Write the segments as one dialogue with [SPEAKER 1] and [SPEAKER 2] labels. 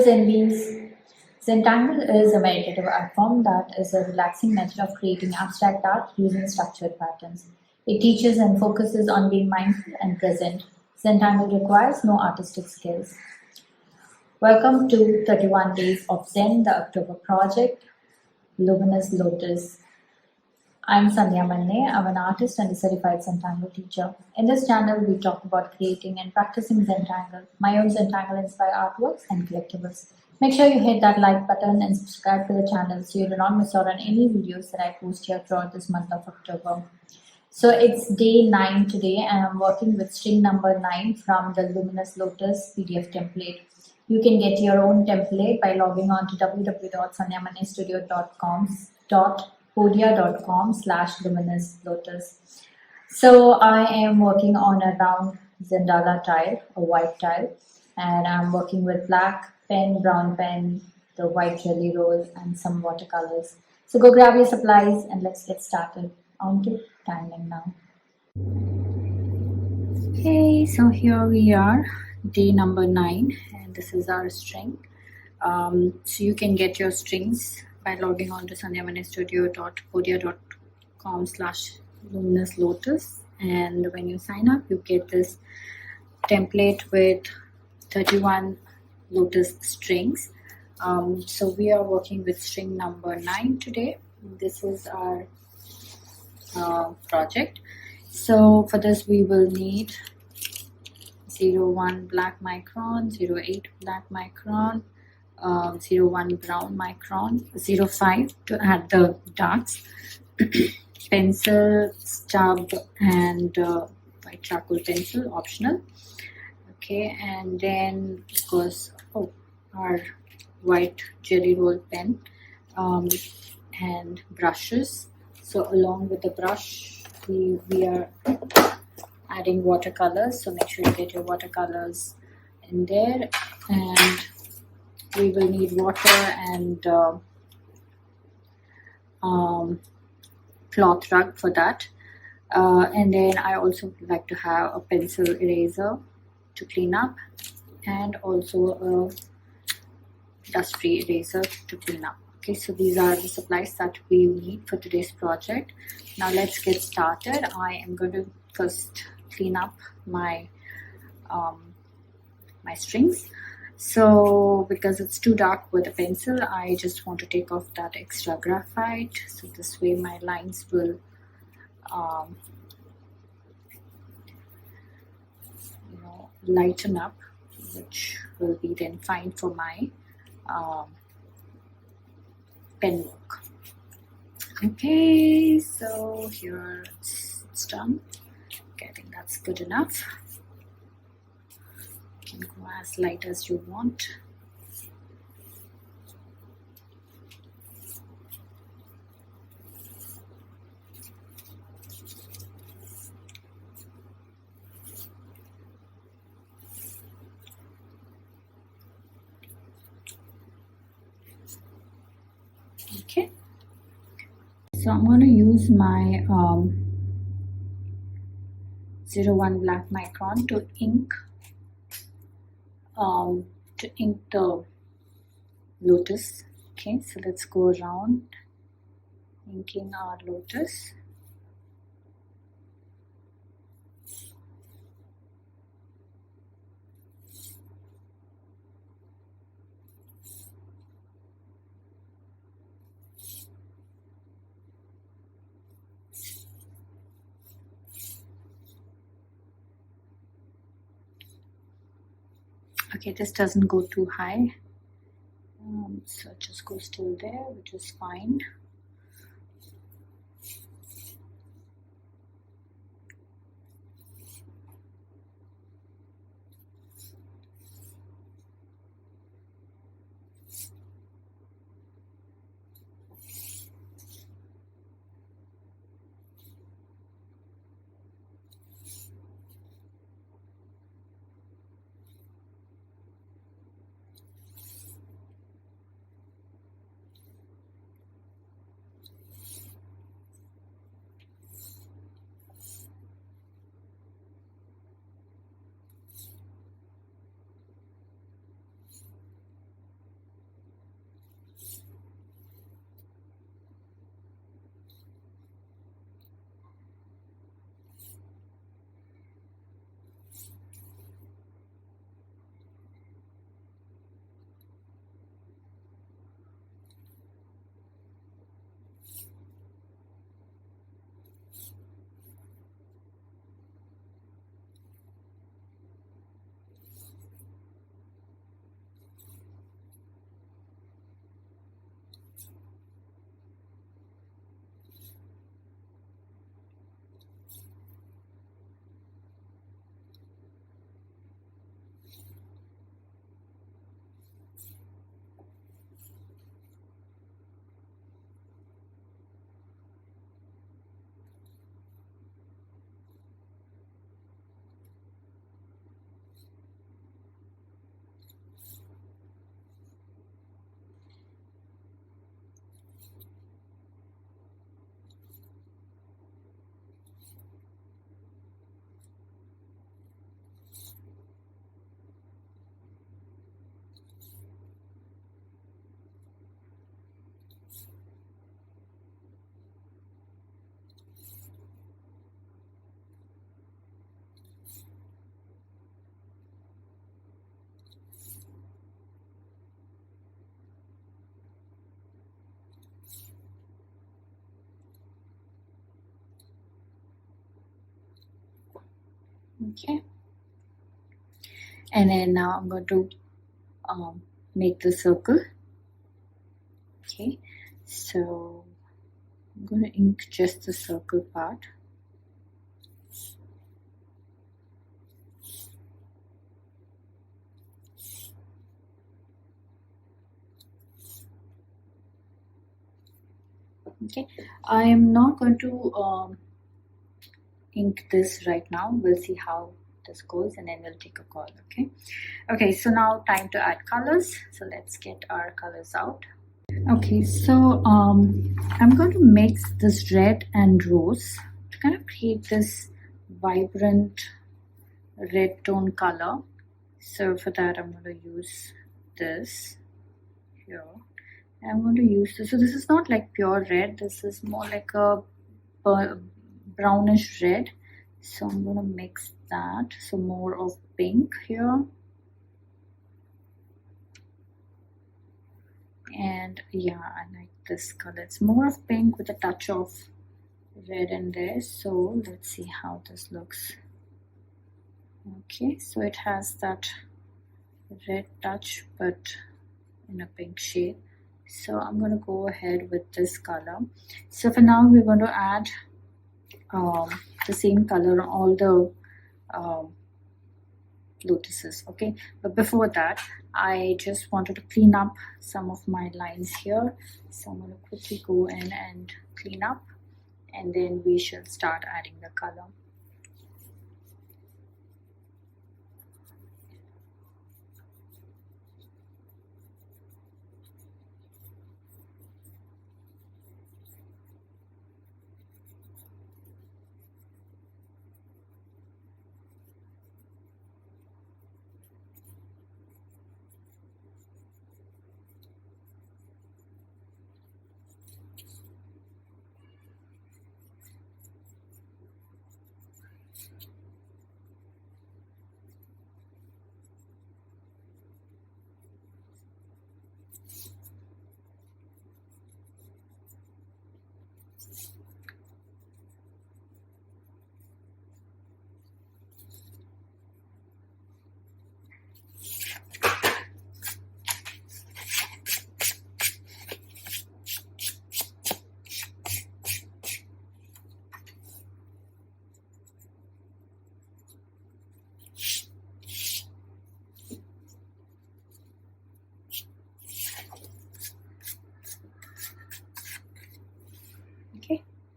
[SPEAKER 1] Zenbees. Zentangle is a meditative art form that is a relaxing method of creating abstract art using structured patterns. It teaches and focuses on being mindful and present. Zentangle requires no artistic skills. Welcome to 31 Days of Zen, the October Project, Luminous Lotus. I'm SandhyaManne. I'm an artist and a certified Zentangle teacher. In this channel, we talk about creating and practicing Zentangle, my own Zentangle-inspired artworks and collectibles. Make sure you hit that like button and subscribe to the channel so you do not miss out on any videos that I post here throughout this month of October. So it's day 9 today, and I'm working with string number 9 from the Luminous Lotus PDF template. You can get your own template by logging on to www.sandhyamannestudio.com/luminous-lotus. So I am working on a round Zendala tile, a white tile, and I'm working with black pen, brown pen, the white jelly roll, and some watercolors. So go grab your supplies and let's get started. On to timing now. Okay, so here we are, day number 9, and this is our string. So you can get your strings by logging on to sandhyamannestudio.com/luminous-lotus, and when you sign up, you get this template with 31 lotus strings. So we are working with string number 9 today. This is our project. So for this we will need 01 black micron, 08 black micron, 01 brown micron, 05 to add the darks, pencil, stub, and white charcoal pencil, optional. Okay, and then of course our white jelly roll pen, and brushes. So along with the brush, we are adding watercolors. So make sure you get your watercolors in there, and we will need water and cloth rug for that. And then I also like to have a pencil eraser to clean up, and also a dust-free eraser to clean up. Okay, so these are the supplies that we need for today's project. Now let's get started. I am going to first clean up my my strings. So because it's too dark with a pencil, I just want to take off that extra graphite. So this way my lines will lighten up, which will be then fine for my pen work. Okay, so here it's done. Okay, I think that's good enough. You can go as light as you want. Okay, so I'm going to use my 01 black micron to ink the lotus. Okay, so let's go around inking our lotus. Okay, this doesn't go too high, so it just goes till there, which is fine. Okay, and then now I'm going to make the circle. Okay, so I'm going to ink just the circle part. Okay, I am not going to ink this right now. We'll see how this goes and then we'll take a call. Okay, so now time to add colors. So let's get our colors out. Okay, so I'm going to mix this red and rose to kind of create this vibrant red tone color. So for that I'm going to use this here. I'm going to use this. So this is not like pure red. This is more like a brownish red. So I'm going to mix that. So more of pink here. And yeah, I like this color. It's more of pink with a touch of red in there. So let's see how this looks. Okay, so it has that red touch but in a pink shade. So I'm going to go ahead with this color. So for now we're going to add the same color on all the lotuses. Okay, but before that I just wanted to clean up some of my lines here. So I'm going to quickly go in and clean up and then we shall start adding the color.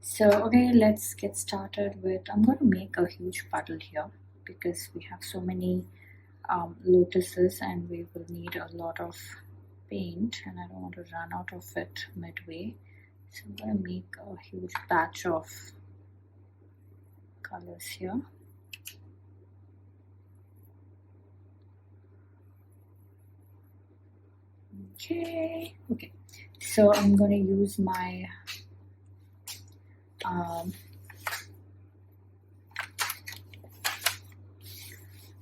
[SPEAKER 1] So okay, let's get started with, I'm going to make a huge puddle here because we have so many lotuses and we will need a lot of paint and I don't want to run out of it midway. So I'm going to make a huge batch of colors here. Okay, so I'm going to use my I'm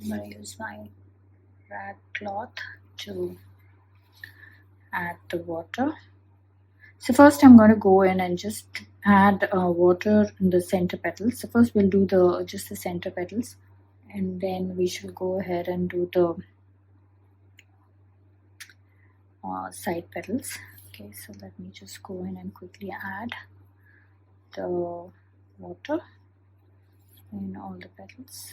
[SPEAKER 1] going to use my rag cloth to add the water. So first I'm going to go in and just add water in the center petals. So first we'll do just the center petals and then we shall go ahead and do the side petals. Okay, so let me just go in and quickly add the water in all the petals.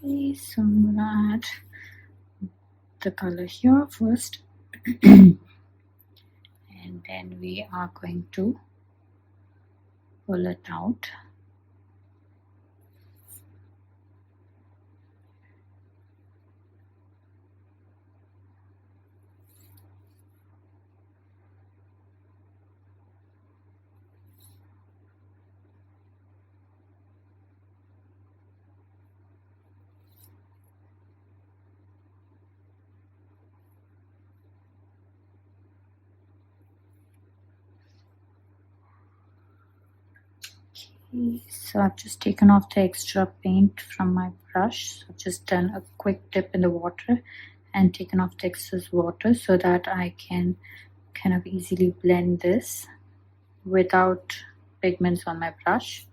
[SPEAKER 1] Okay, so I'm gonna add the color here first and then we are going to pull it out. So I've just taken off the extra paint from my brush. So I've just done a quick dip in the water and taken off the excess water so that I can kind of easily blend this without pigments on my brush.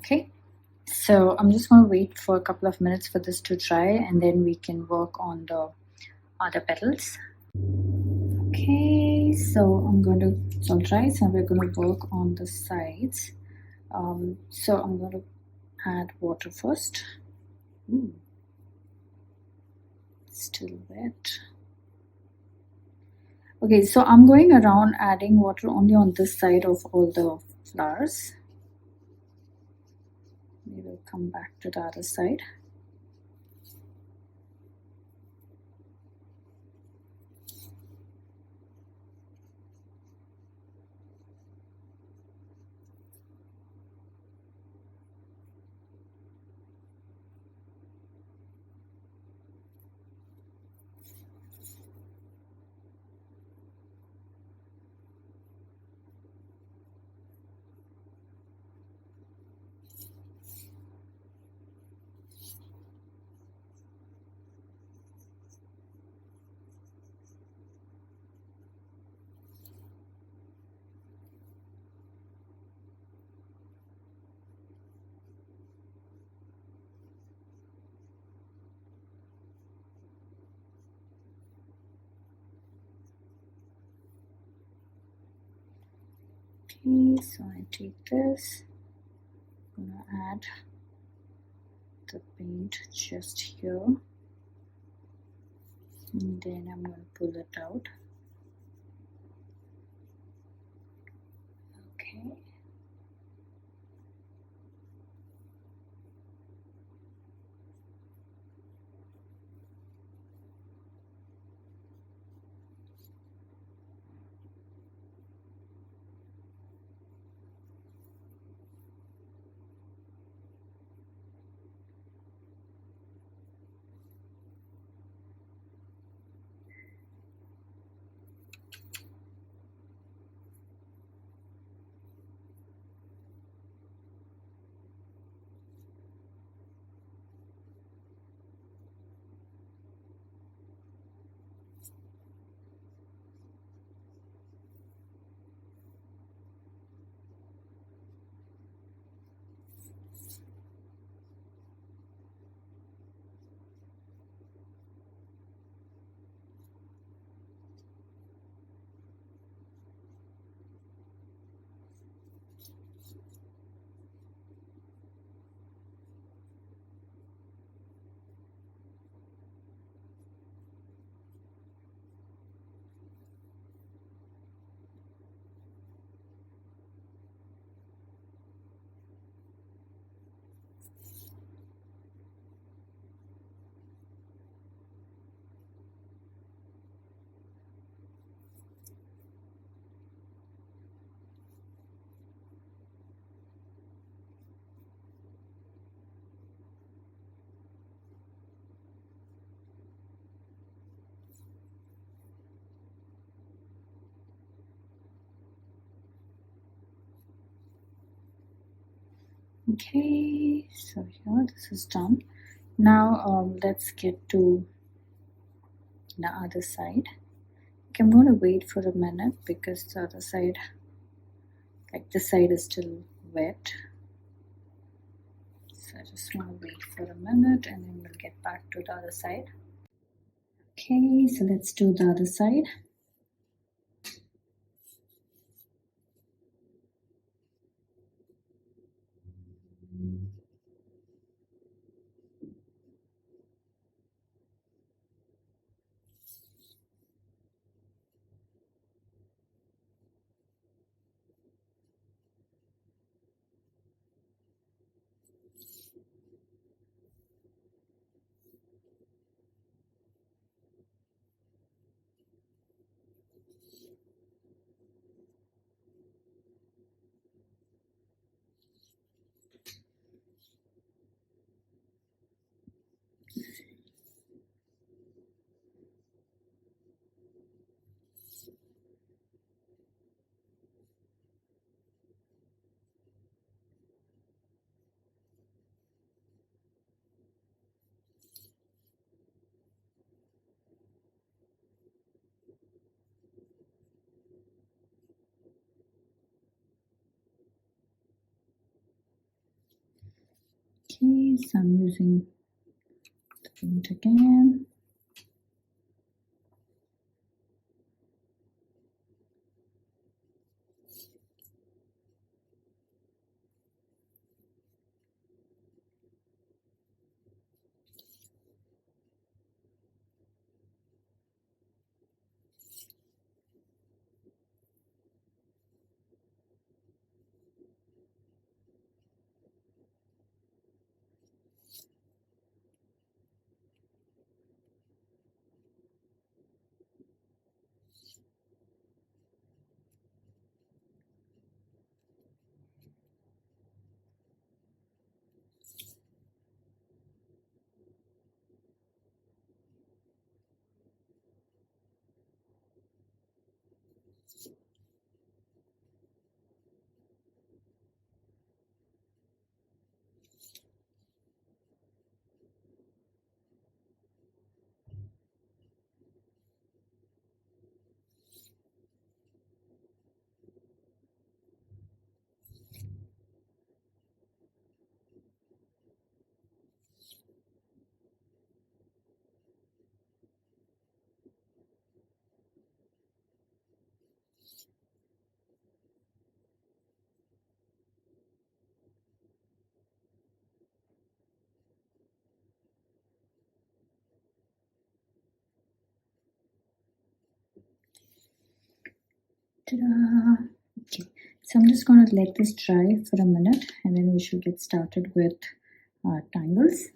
[SPEAKER 1] Okay, so I'm just going to wait for a couple of minutes for this to dry and then we can work on the other petals. Okay, so it's all dry, so we're going to work on the sides. So I'm going to add water first. Still wet. Okay, so I'm going around adding water only on this side of all the flowers. We will come back to the other side. Okay, so I take this, I'm gonna add the paint just here, and then I'm gonna pull it out. Okay. Okay, so here this is done. Now let's get to the other side. Okay, I'm going to wait for a minute because the other side, like this side is still wet. So I just want to wait for a minute and then we'll get back to the other side. Okay, so let's do the other side. Okay, so I'm using the paint again. Ta-da! Okay, so I'm just going to let this dry for a minute and then we should get started with tangles.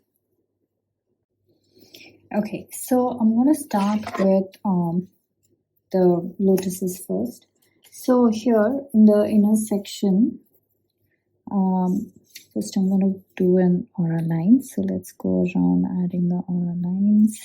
[SPEAKER 1] Okay, so I'm going to start with the lotuses first. So here in the inner section, first I'm going to do an aura line. So let's go around adding the aura lines.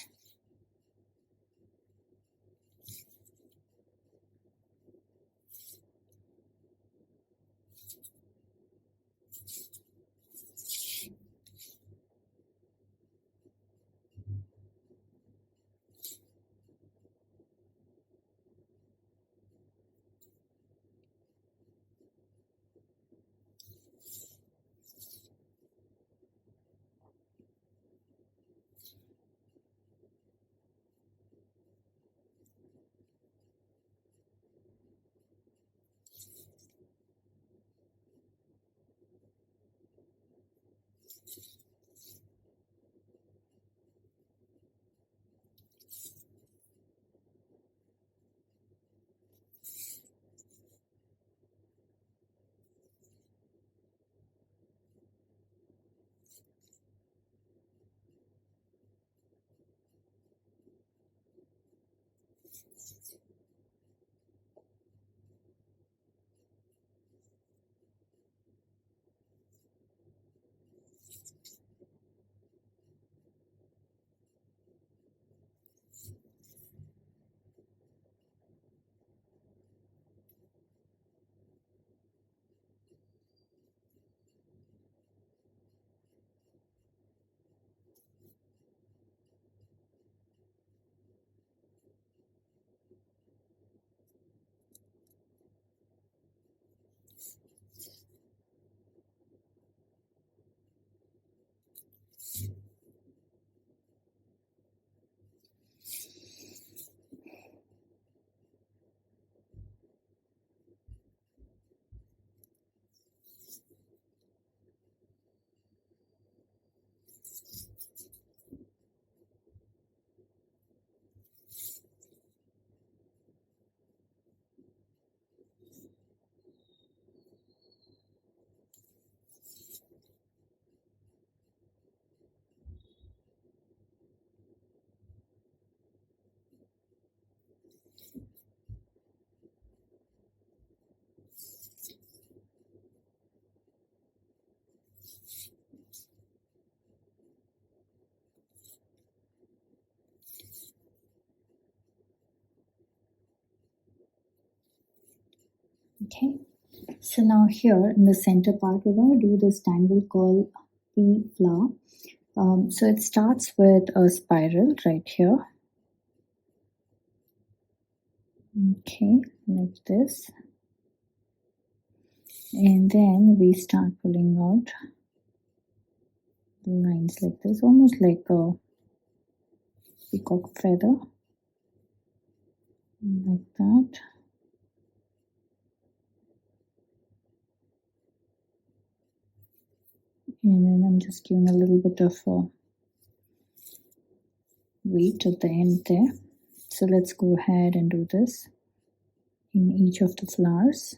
[SPEAKER 1] Okay, so now here in the center part, we're going to do this tangle called Pea-Fea. So it starts with a spiral right here. Okay, like this. And then we start pulling out lines like this, almost like a peacock feather, like that. And then I'm just giving a little bit of weight at the end there. So let's go ahead and do this in each of the flowers.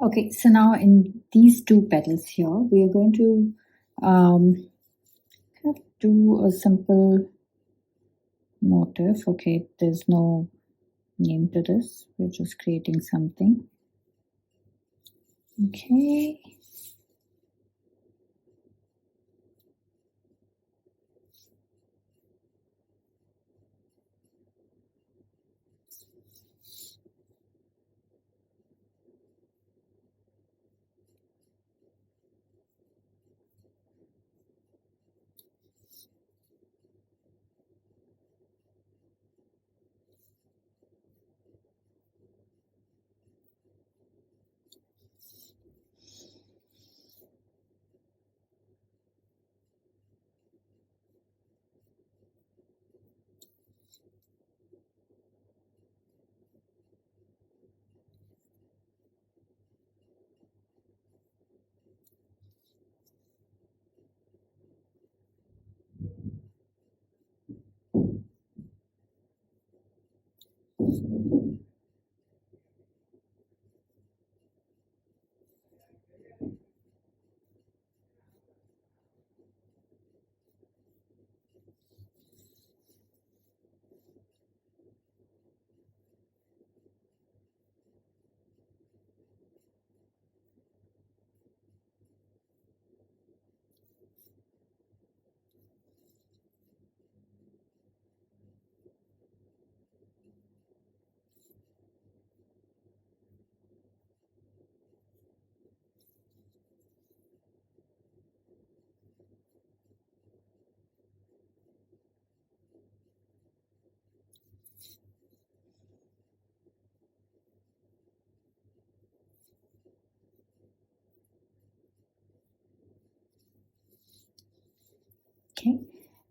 [SPEAKER 1] Okay, so now in these two petals here, we are going to kind of do a simple motif. Okay, there's no name to this. We're just creating something. Okay.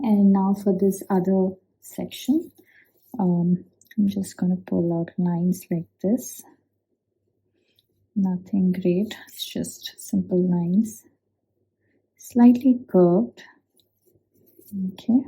[SPEAKER 1] And now for this other section, I'm just going to pull out lines like this. Nothing great, it's just simple lines, slightly curved. Okay.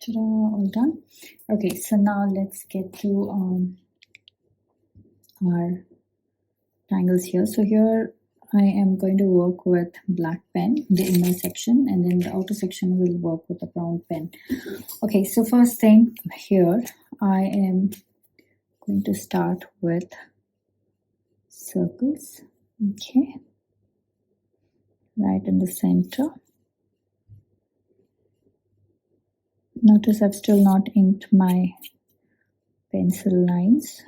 [SPEAKER 1] Ta-da, all done. Okay, so now let's get to our tangles here. So here I am going to work with black pen, the inner section, and then the outer section will work with a brown pen. Okay, so first thing here, I am going to start with circles. Okay, right in the center. Notice I've still not inked my pencil lines,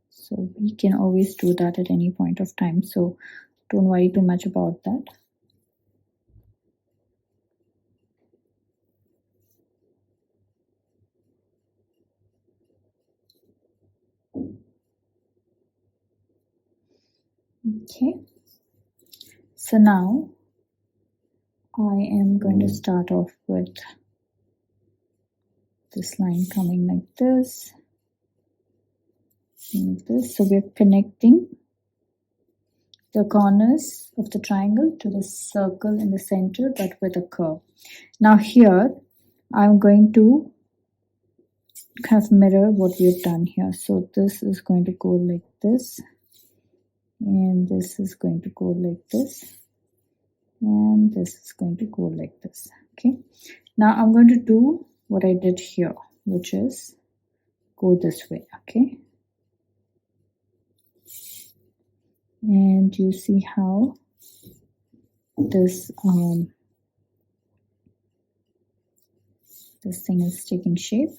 [SPEAKER 1] so we can always do that at any point of time, so don't worry too much about that. Okay, so now I am going to start off with this line coming like this, like this. So we're connecting the corners of the triangle to the circle in the center, but with a curve. Now here I'm going to kind of mirror what we've done here. So this is going to go like this, and this is going to go like this, and this is going to go like this. Okay, now I'm going to do what I did here, which is go this way. Okay, and you see how this this thing is taking shape.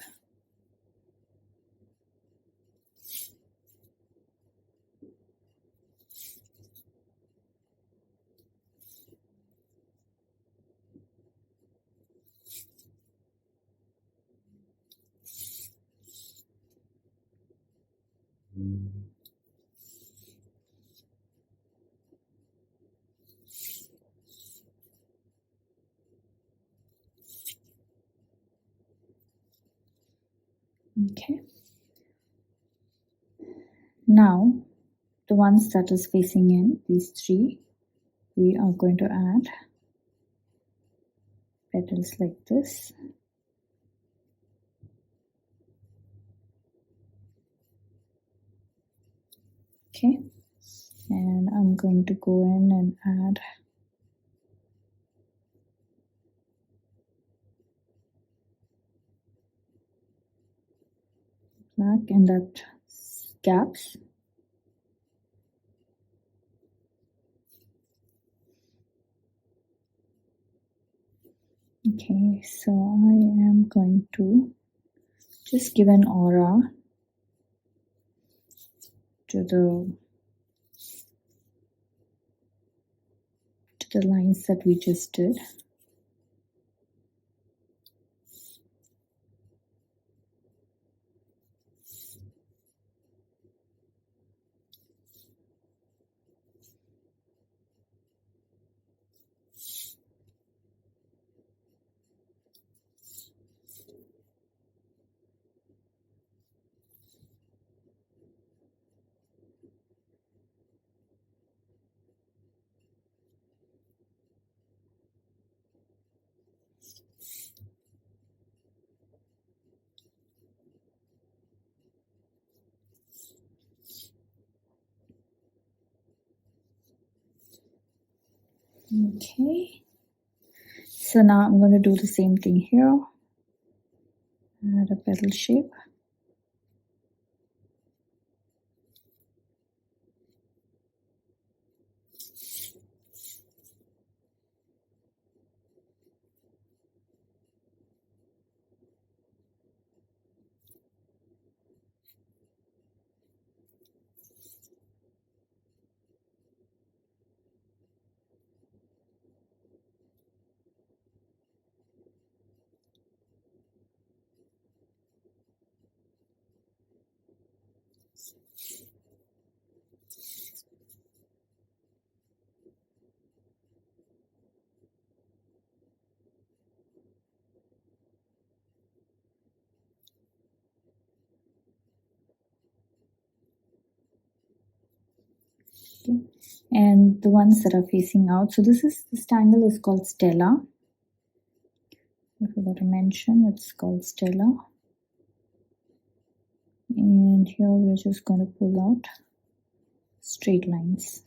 [SPEAKER 1] Okay, now the ones that is facing in, these three, we are going to add petals like this. Okay, and I'm going to go in and add black in that gaps. Okay, so I am going to just give an aura to the lines that we just did. Okay, so now I'm going to do the same thing here. Add a petal shape. Okay. And the ones that are facing out, so this tangle is called Stella. I forgot to mention, it's called Stella. And here we're just going to pull out straight lines.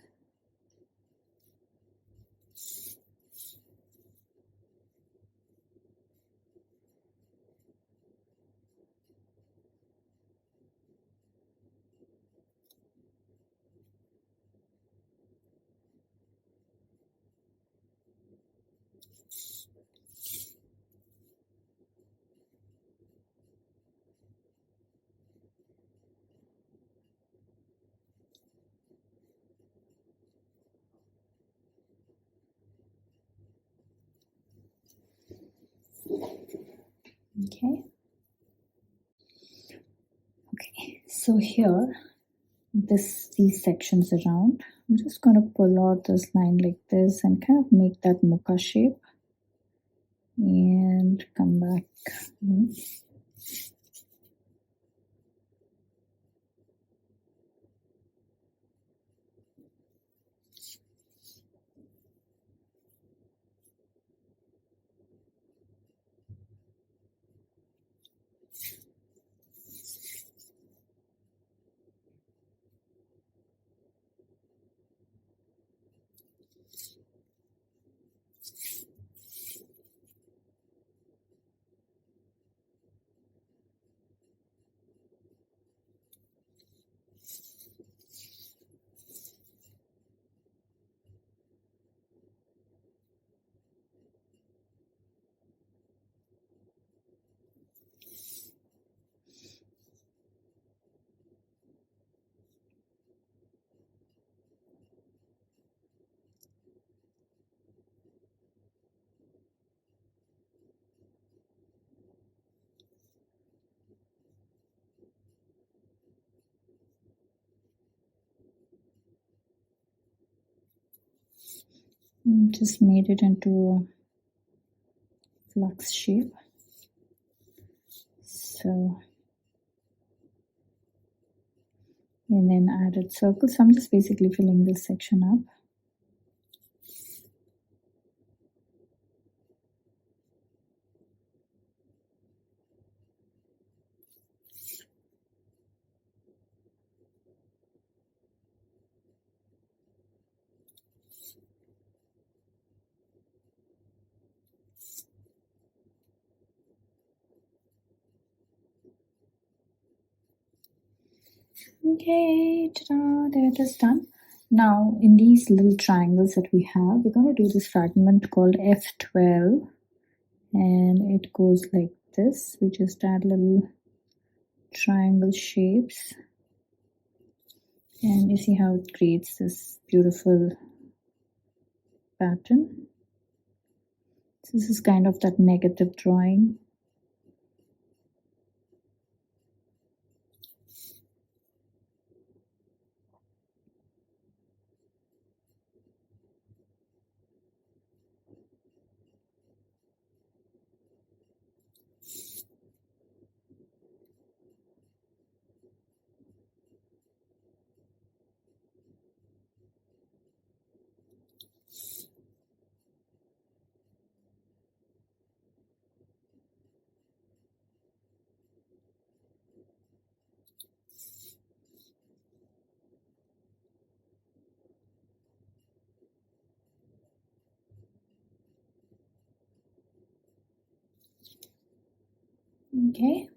[SPEAKER 1] Okay. Okay, so here, these sections around, I'm just going to pull out this line like this and kind of make that mocha shape and come back in. Just made it into a flux shape. So, and then added circles. So I'm just basically filling this section up. Okay, ta-da, there it is done. Now, in these little triangles that we have, we're going to do this fragment called F12, and it goes like this. We just add little triangle shapes, and you see how it creates this beautiful pattern. So this is kind of that negative drawing. Okay.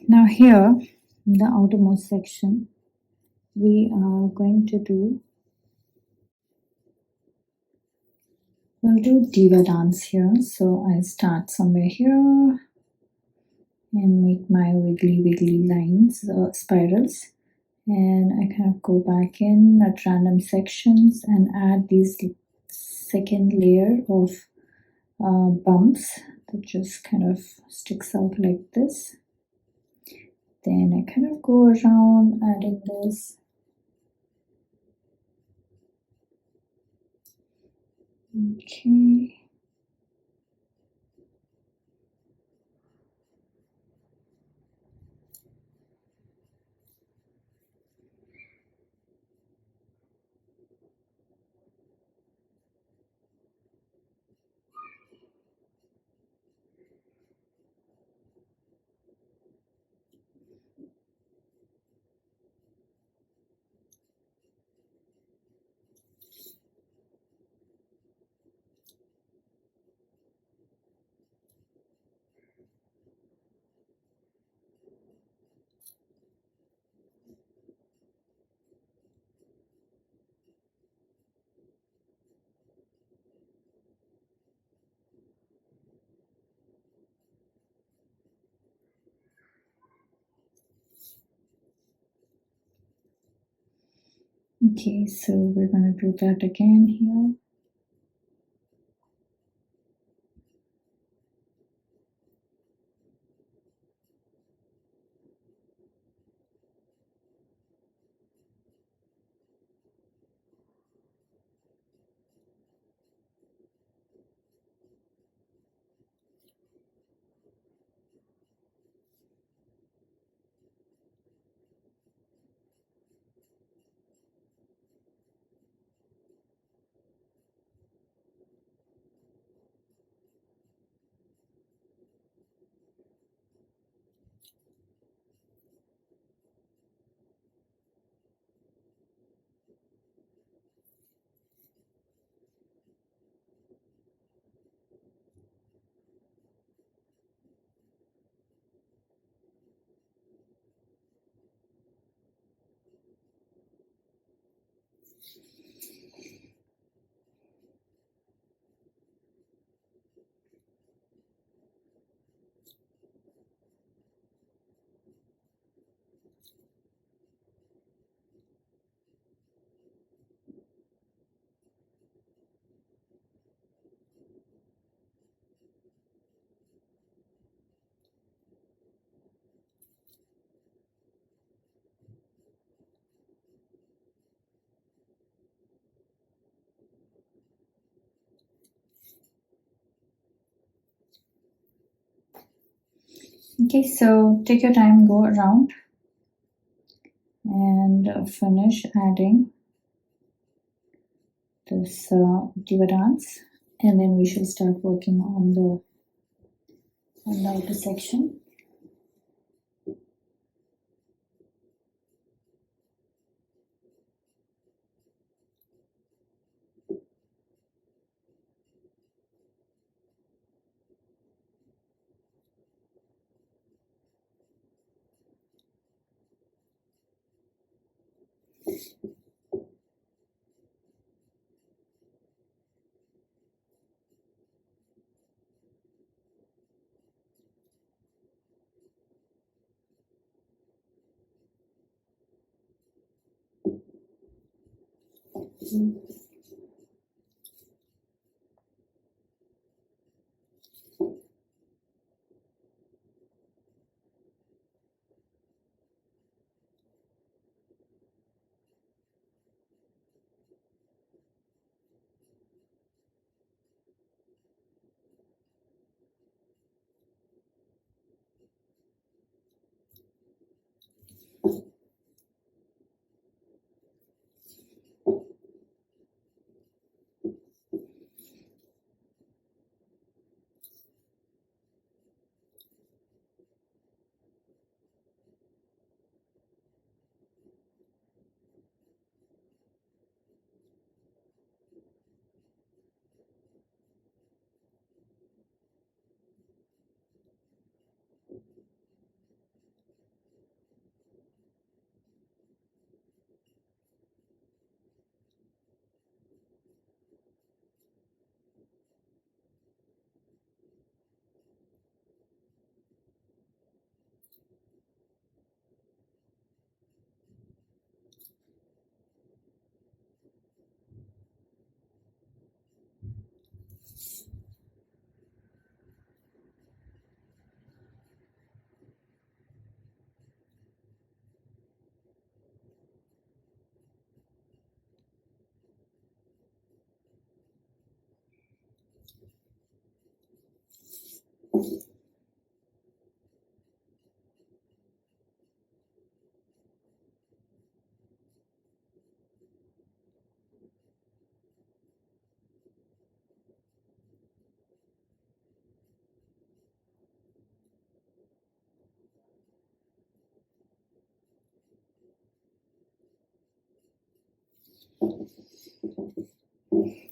[SPEAKER 1] Now here, in the outermost section, we are going to do, we'll do Diva dance here. So I start somewhere here and make my wiggly lines, spirals. And I kind of go back in at random sections and add these second layer of bumps that just kind of sticks out like this. Then I kind of go around adding this. Okay. Okay, so we're going to do that again here. Okay, so take your time, go around and finish adding this Diva dance, and then we shall start working on the outer section.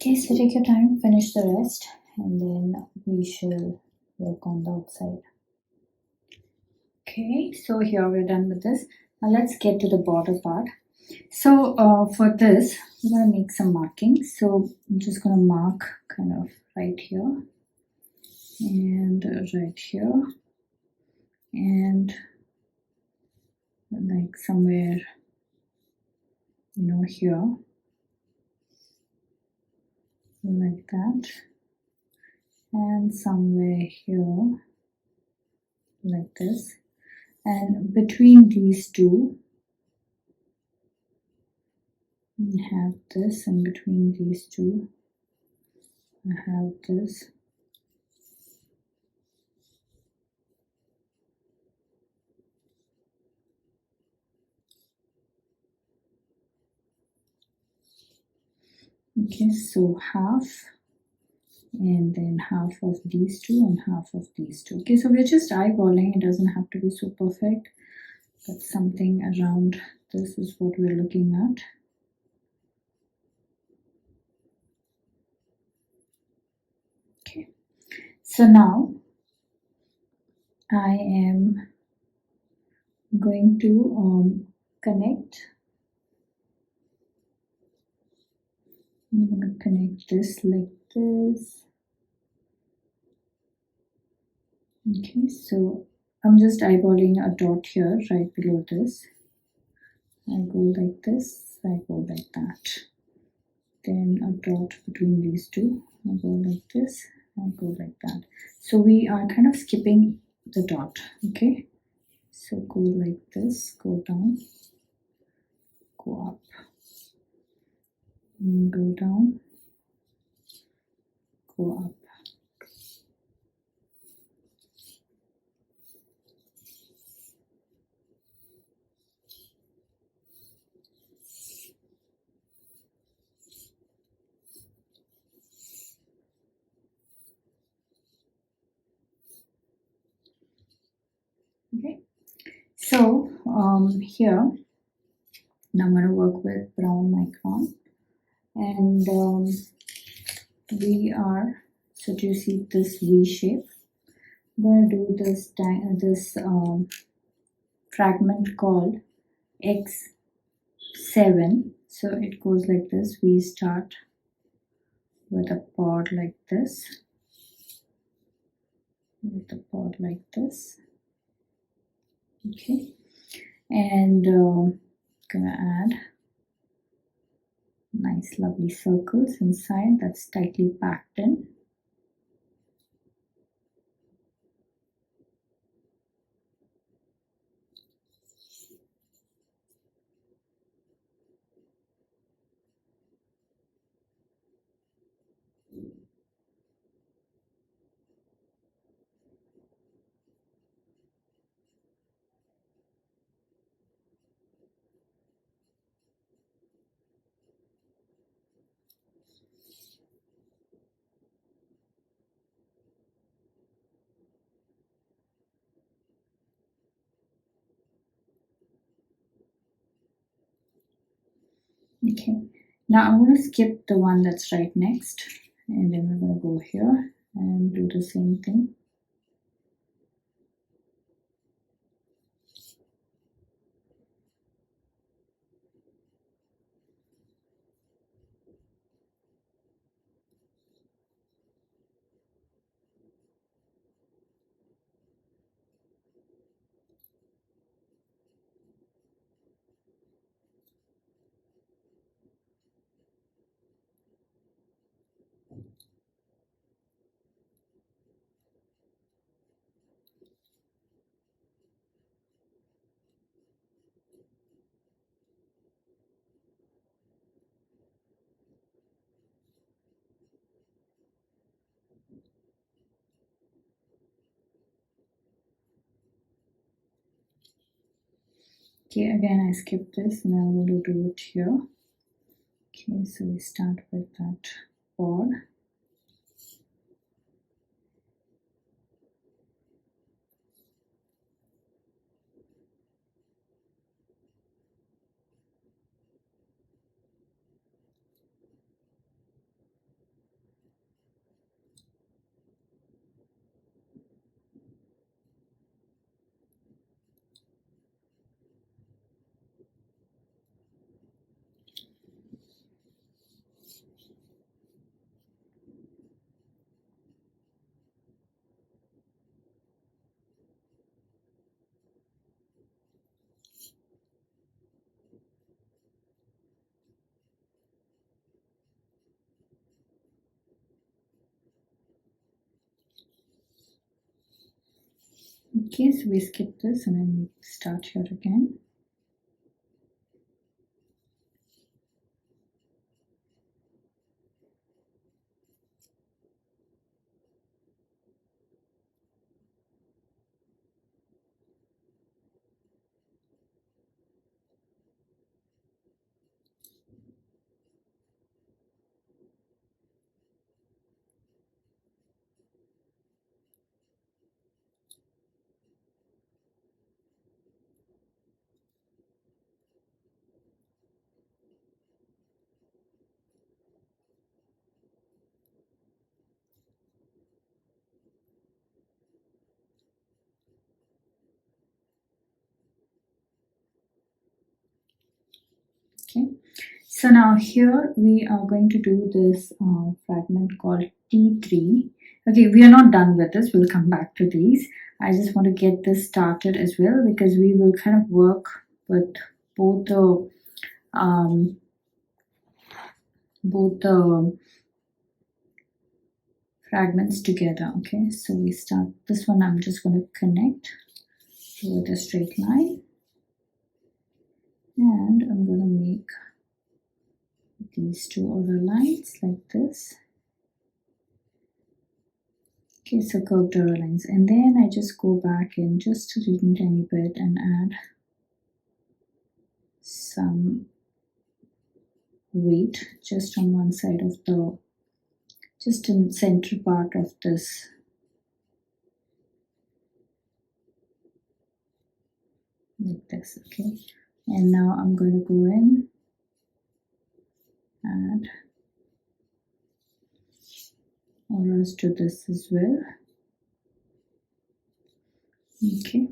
[SPEAKER 1] Okay, so take your time, finish the rest, and then we shall work on the outside. Okay, so here we're done with this. Now let's get to the border part. So for this, we're going to make some markings. So I'm just going to mark kind of right here and right here and like somewhere, you know, here, like that, and somewhere here, like this. And between these two, we have this, and between these two, I have this. Okay, so half, and then half of these two and half of these two. Okay, so we're just eyeballing. It doesn't have to be so perfect, but something around this is what we're looking at. Okay, so now I am going to connect. I'm going to connect this like this. Okay, so I'm just eyeballing a dot here right below this. I go like this, I go like that. Then a dot between these two. I go like this, I go like that. So we are kind of skipping the dot, okay? So go like this, go down, go up, and go down, go up. Okay, so here now I'm going to work with brown micron, and we are, so do you see this V shape? I'm going to do this fragment called X7. So it goes like this. We start with a pod like this, with a pod like this. Okay, and gonna add nice lovely circles inside that's tightly packed in. Okay, now I'm going to skip the one that's right next, and then we're going to go here and do the same thing. Okay, again I skipped this and I'm going to do it here. Okay, so we start with that board. Okay, so we skip this and then we start here again. Okay, so now here we are going to do this fragment called T3. Okay, we are not done with this, we'll come back to these. I just want to get this started as well because we will kind of work with both the fragments together. Okay, so we start this one. I'm just going to connect with a straight line, and I'm going to make these two other lines like this. Okay, so curved arrow lines, and then I just go back in just a tiny bit and add some weight just on one side of the, just in the center part of this. Like this, okay. And now I'm going to go in, add arrows to this as well. Okay.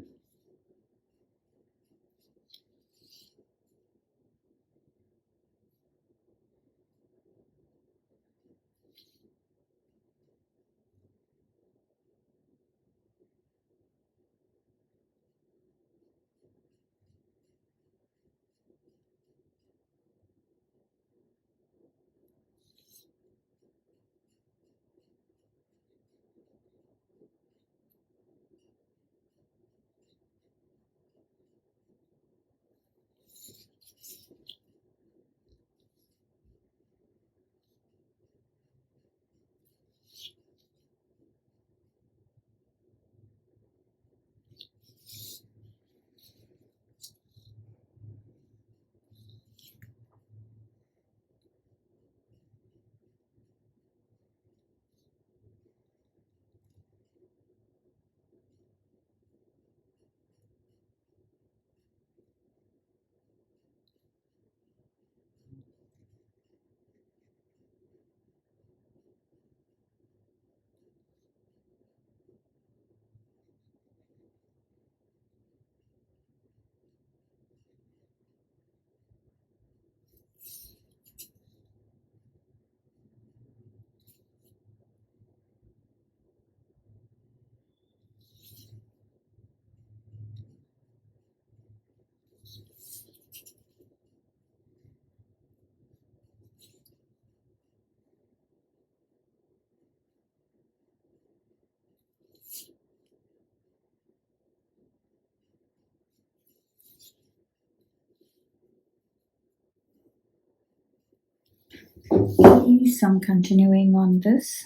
[SPEAKER 1] Okay, so I'm continuing on this.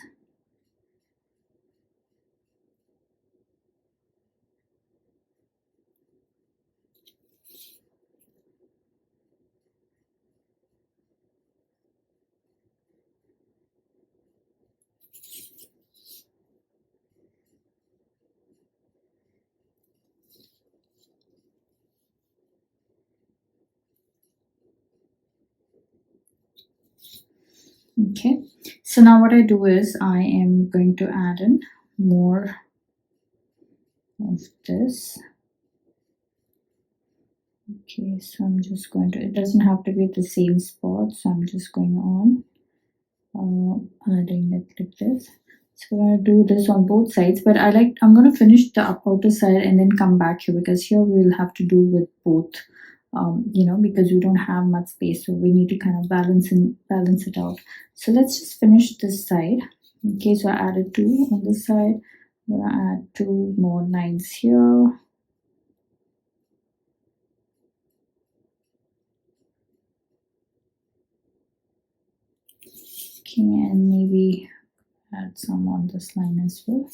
[SPEAKER 1] Okay, so now what I do is I am going to add in more of this. Okay, so I'm just going to, it doesn't have to be at the same spot, so I'm just going on adding it like this. So we're going to do this on both sides, but I'm going to finish the outer side and then come back here, because here we'll have to do with both, you know, because we don't have much space, so we need to kind of balance it out. So let's just finish this side. Okay, so I added 2 on this side. I'm going to add 2 more lines here. Okay, and maybe add some on this line as well.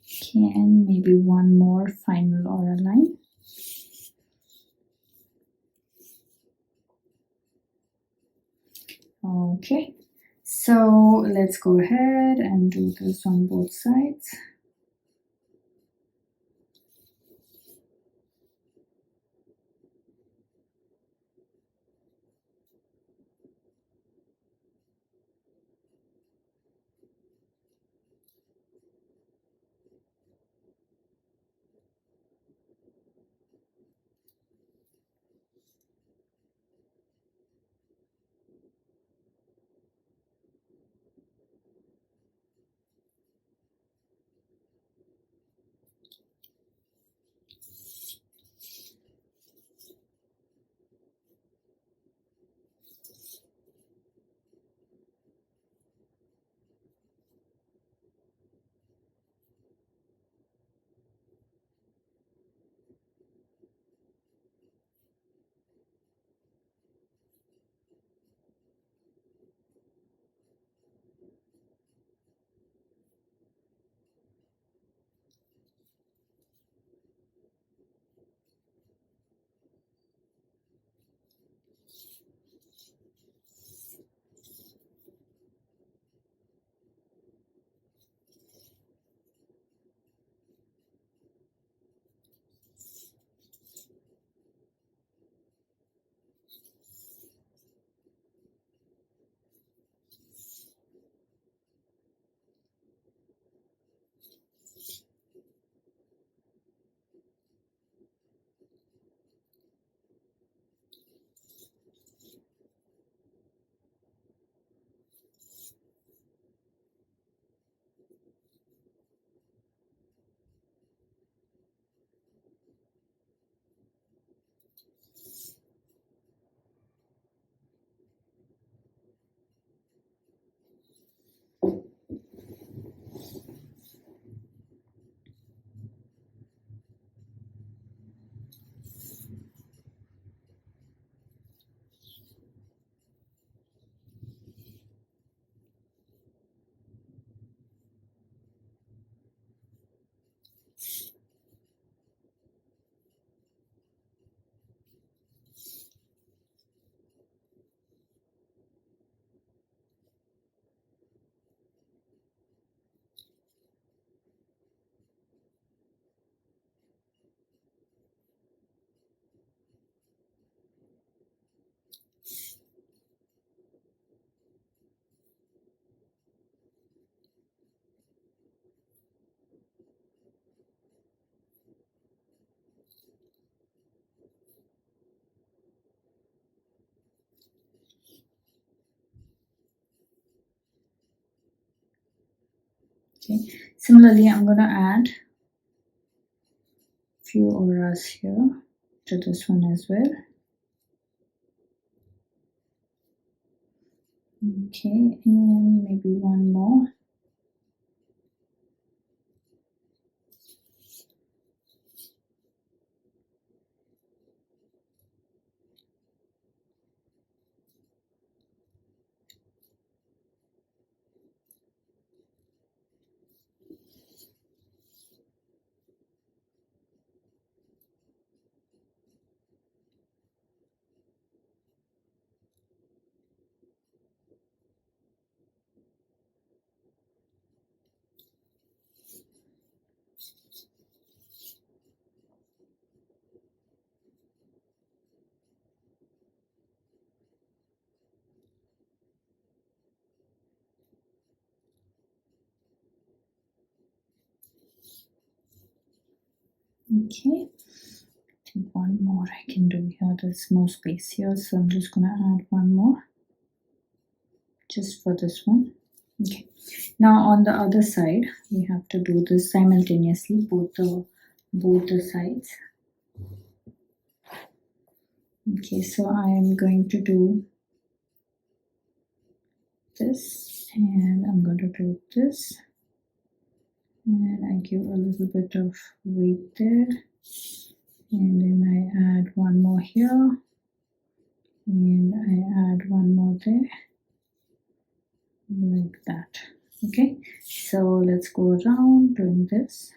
[SPEAKER 1] Okay, and maybe one more final aura line. Okay, so let's go ahead and do this on both sides. Okay, similarly, I'm going to add few auras here to this one as well. Okay, and maybe one more. Okay, I think one more I can do here. There's more space here, so I'm just gonna add one more just for this one. Okay, now on the other side we have to do this simultaneously, both the sides. Okay, so I am going to do this, and I'm going to do this, and I give a little bit of weight there, and then I add one more here, and I add one more there, like that. Okay, so let's go around doing this.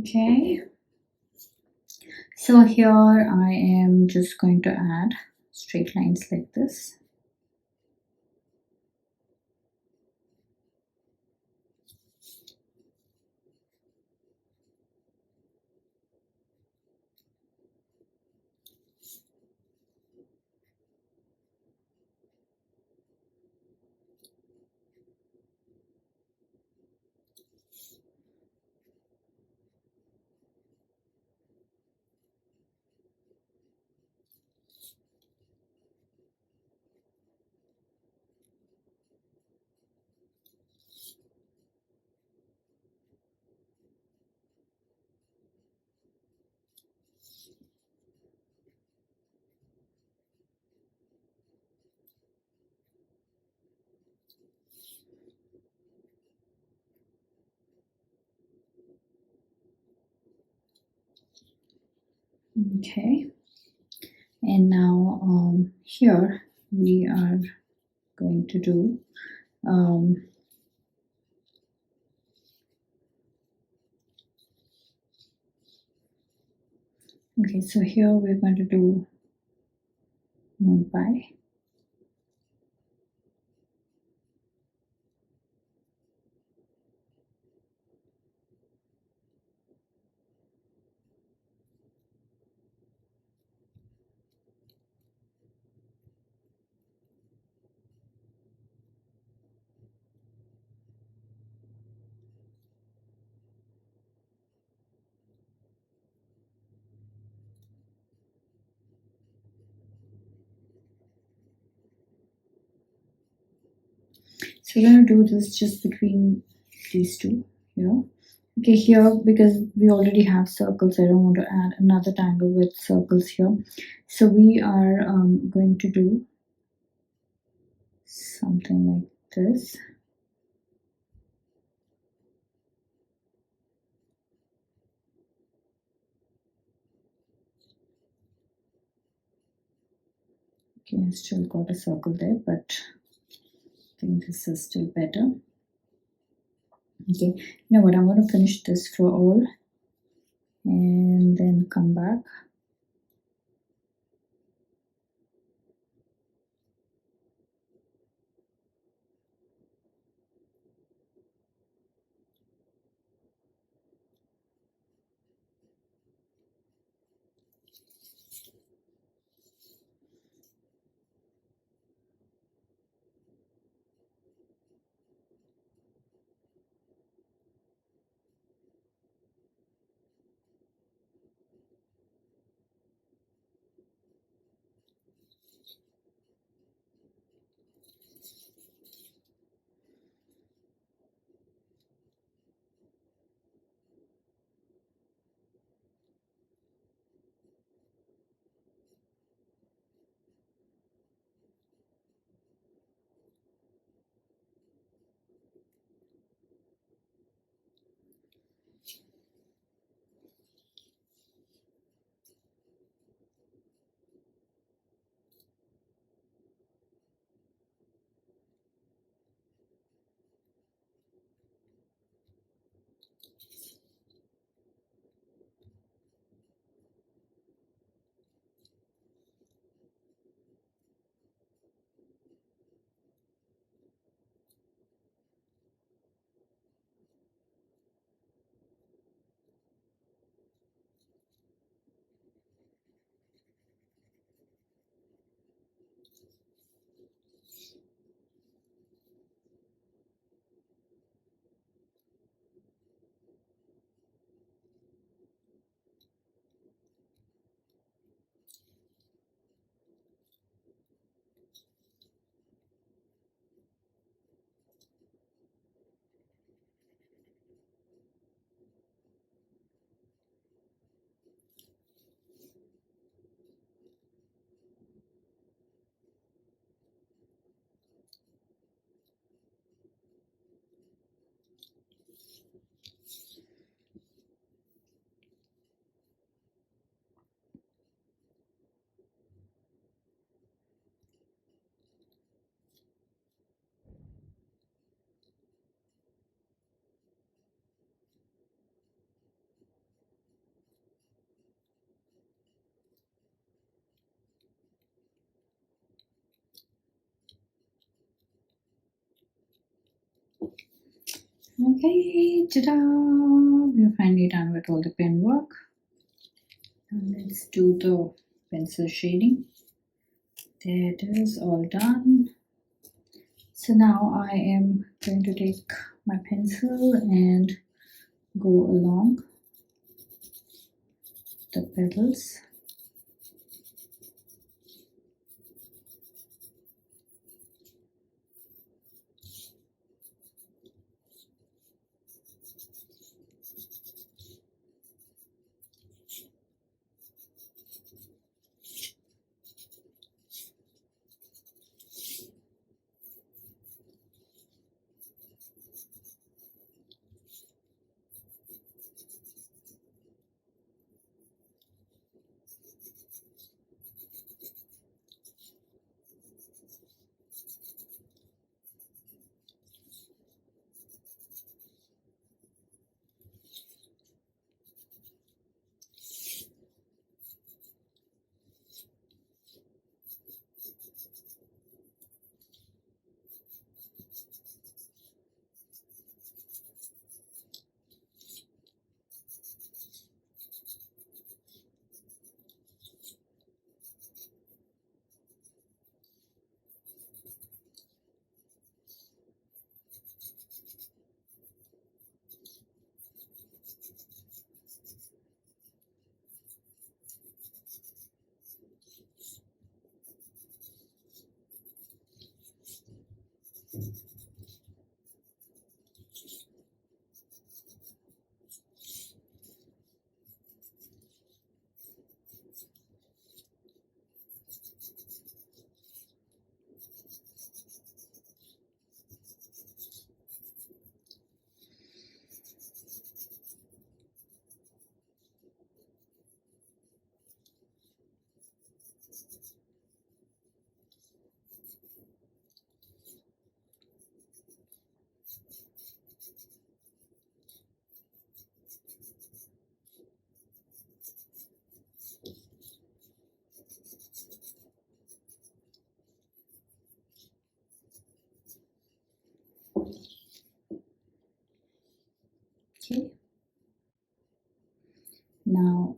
[SPEAKER 1] Okay, so here I am just going to add straight lines like this. Okay, and now here we are going to do okay, so here we're going to do moon pie. So we're going to do this just between these two here, Okay, here because we already have circles, I don't want to add another tangle with circles here. So we are going to do something like this. Okay, I still got a circle there, but I think this is still better. Okay, you know what, I'm going to finish this for all and then come back. Okay, ta-da! We're finally done with all the pen work. Now let's do the pencil shading. There it is, all done. So now I am going to take my pencil and go along the petals.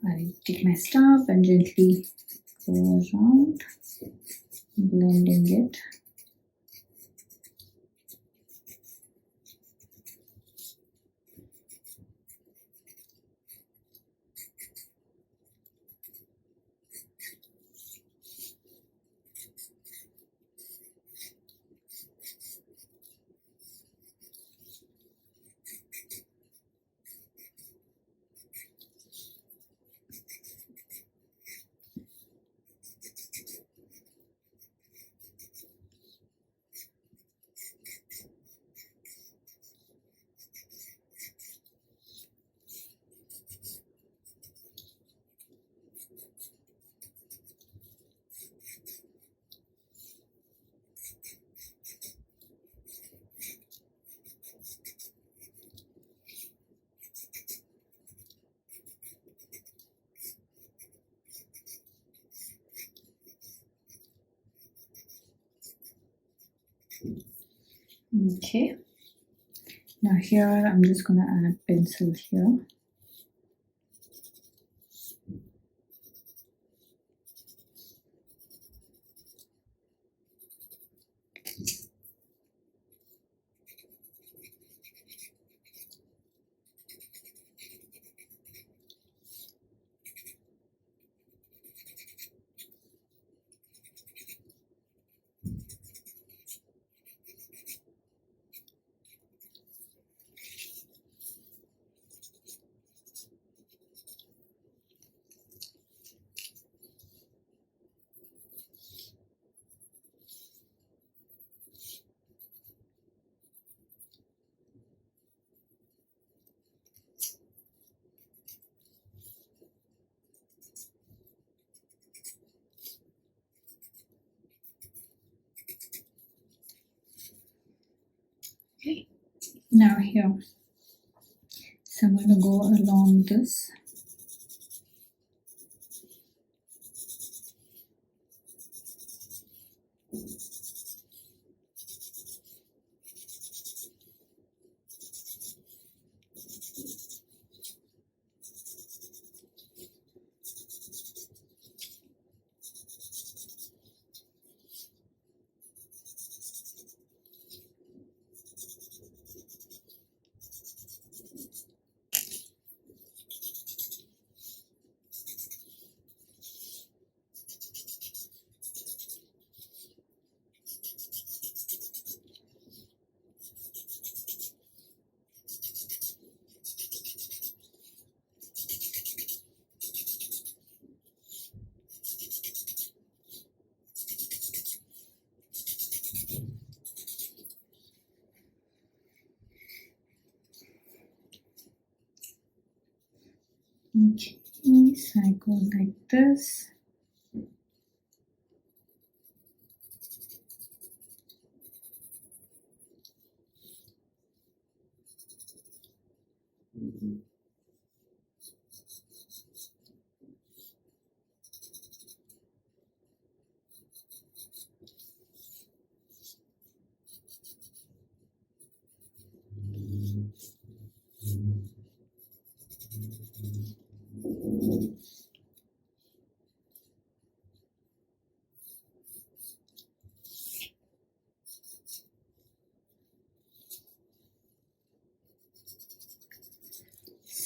[SPEAKER 1] I take my stub and gently go around, blending it. Okay, now here I'm just gonna add pencil here. Okay, now here, so I'm gonna go along this. Okay, so I go like this.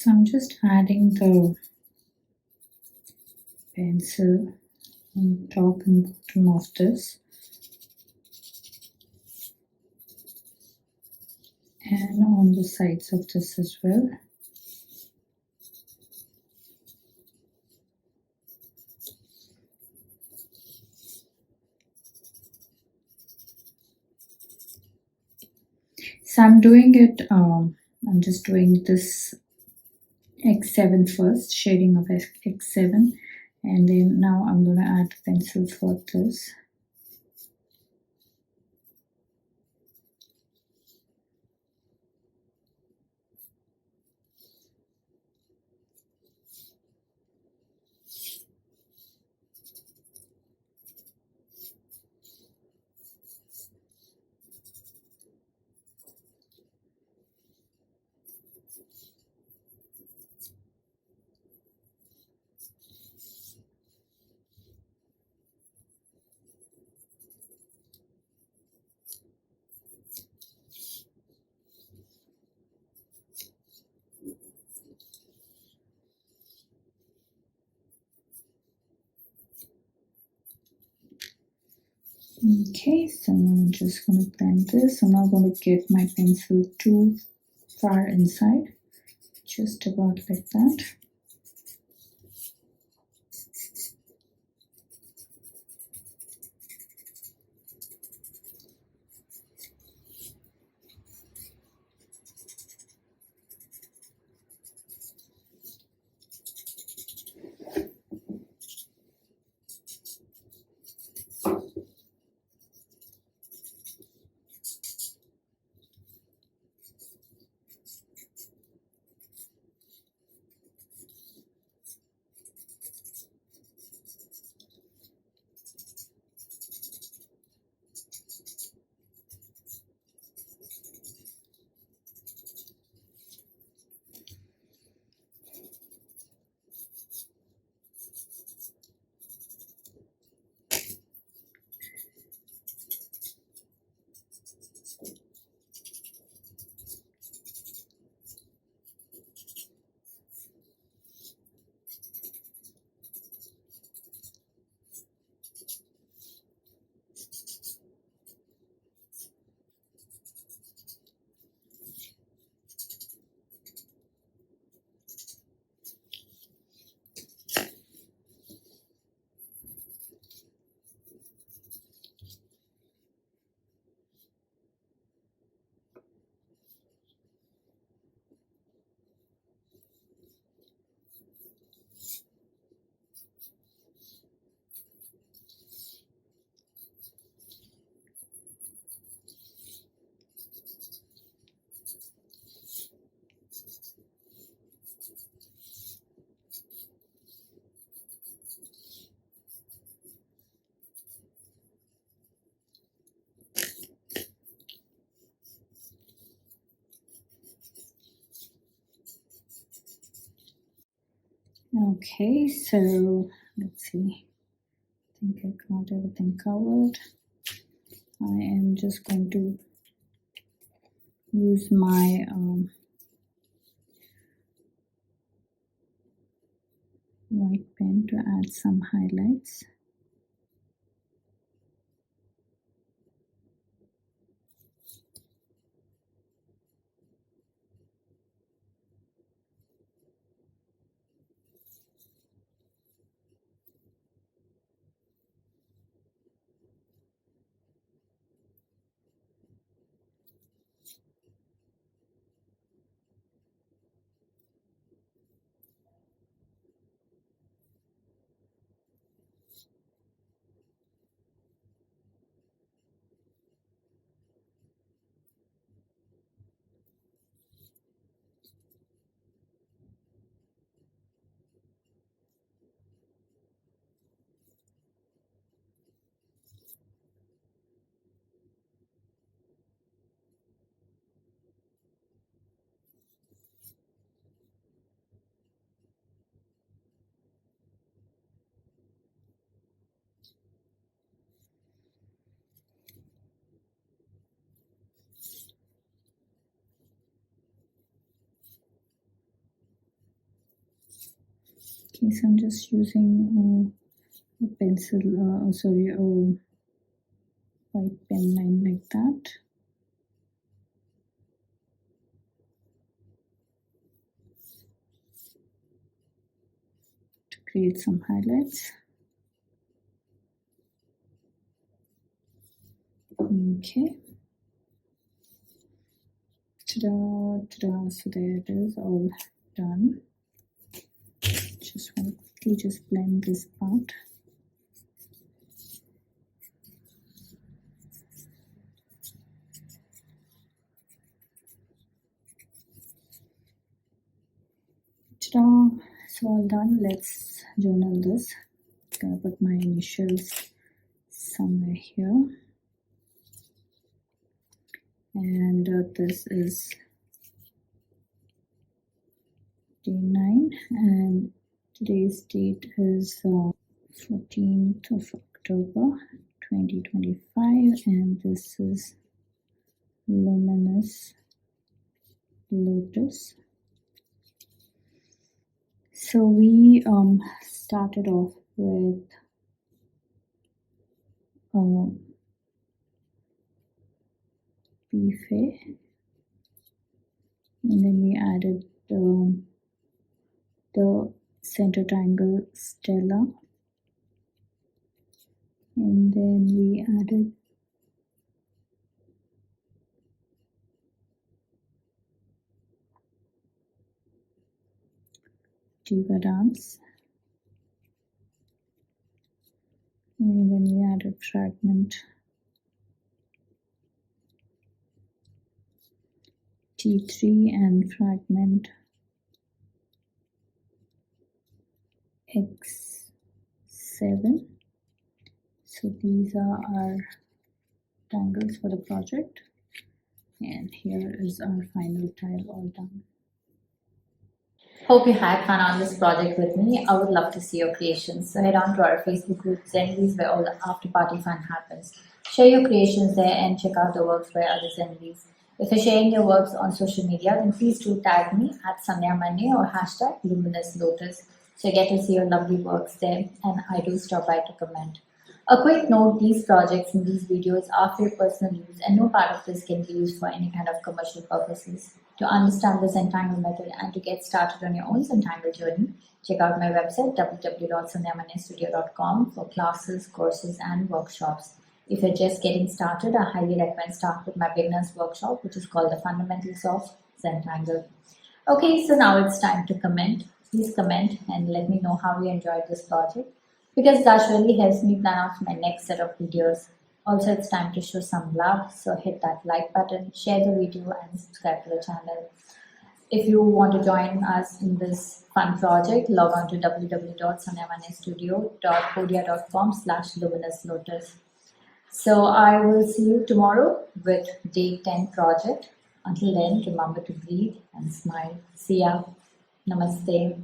[SPEAKER 1] So I'm just adding the pencil on top and bottom of this, and on the sides of this as well. So I'm doing it, I'm just doing this X7 first, shading of X7, and then now I'm going to add pencil for this. Okay, so now I'm just going to blend this. I'm not going to get my pencil too far inside, just about like that. Okay, so let's see. I think I got everything covered. I am just going to use my white pen to add some highlights. Okay, so I'm just using a pencil, white pen line like that. To create some highlights. Okay. Ta-da, ta-da, so there it is, all done. Just want to quickly just blend this part. Ta-da, so all done. Let's journal this. I'm gonna put my initials somewhere here. And this is day 9 and today's date is 14th of October 2025 and this is Luminous Lotus. So we started off with Pea-Fea, and then we added the center triangle Stella, and then we added Diva dance, and then we added fragment T3 and fragment X7. So these are our tangles for the project, and here is our final tile all done. Hope you had fun on this project with me. I would love to see your creations. So head on to our Facebook group, Zendalis, where all the after party fun happens. Share your creations there and check out the works by other Zendalis. If you're sharing your works on social media, then please do tag me at SandhyaManne or hashtag LuminousLotus, so you get to see your lovely works there, and I do stop by to comment. A quick note, these projects and these videos are for your personal use, and no part of this can be used for any kind of commercial purposes. To understand the Zentangle method and to get started on your own Zentangle journey, check out my website www.SandhyaManneStudio.com for classes, courses, and workshops. If you're just getting started, I highly recommend start with my beginner's workshop, which is called the Fundamentals of Zentangle. Okay, so now it's time to comment. Please comment and let me know how you enjoyed this project, because that really helps me plan out my next set of videos. Also, it's time to show some love, so hit that like button, share the video, and subscribe to the channel. If you want to join us in this fun project, log on to www.SandhyaManneStudio.podia.com/LuminousLotus. So I will see you tomorrow with day 10 project. Until then, remember to breathe and smile. See ya. Namaste.